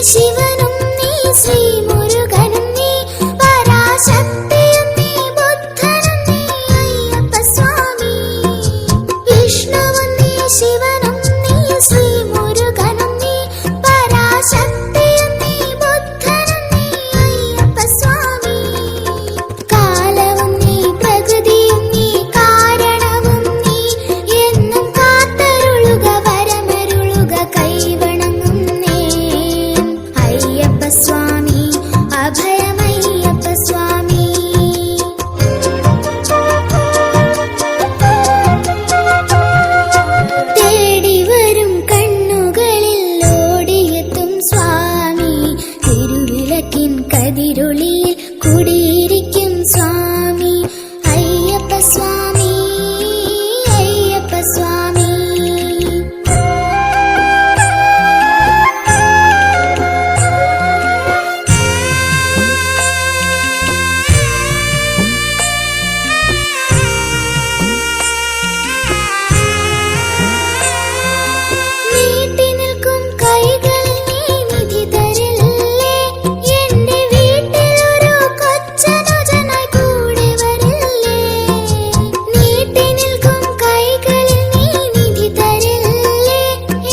ശിവനും നീ ശ്രീ മുരുകനും നീ പരാശക്തിയും നീ ബുദ്ധനും നീ അയ്യപ്പ സ്വാമി. വിഷ്ണുവും നീ ശിവനും നീ ശ്രീ മുരുകനും നീ പരാശക്തിയും നീ ബുദ്ധനും നീ അയ്യപ്പ സ്വാമി. കാലവും നീ പ്രകൃതിയും നീ കാരണവും നീ എന്നും കാത്തരുളുക വരമരുളുക കൈവണങ്ങും അയ്യപ്പ സ്വാമി അഭയമയ്യപ്പ സ്വാമി. തേടി വരും കണ്ണുകളിൽ ഓടിയെത്തും സ്വാമി. തിരുവിളക്കിൻ കതിരൊളിയിൽ കുടിയിരിക്കും സ്വാമി. അയ്യപ്പ സ്വാമി അയ്യപ്പ സ്വാമി. നീട്ടി നിൽക്കും കൈകളിൽ നീ നിധി തരില്ലേ? എന്റെ വീട്ടിലൊരു കൊച്ചനുജനായി കൂടെ വരില്ലേ? നീട്ടി നിൽക്കും കൈകളിൽ നീ നിധി തരില്ലേ?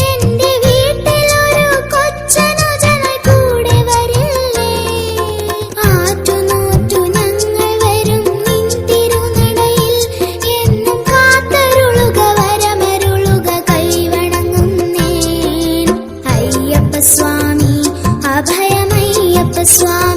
എന്റെ വീട്ടിലൊരു കൊച്ചനുജനായി കൂടെ വരില്ലേ? ആറ്റുനോറ്റു ഞങ്ങൾ വരും നിൻ തിരുനടയിൽ എന്നും കാത്തരുളുക വരമരുളുക കൈവണങ്ങും അയ്യപ്പ സ്വാമി അഭയമയ്യപ്പ സ്വാമി.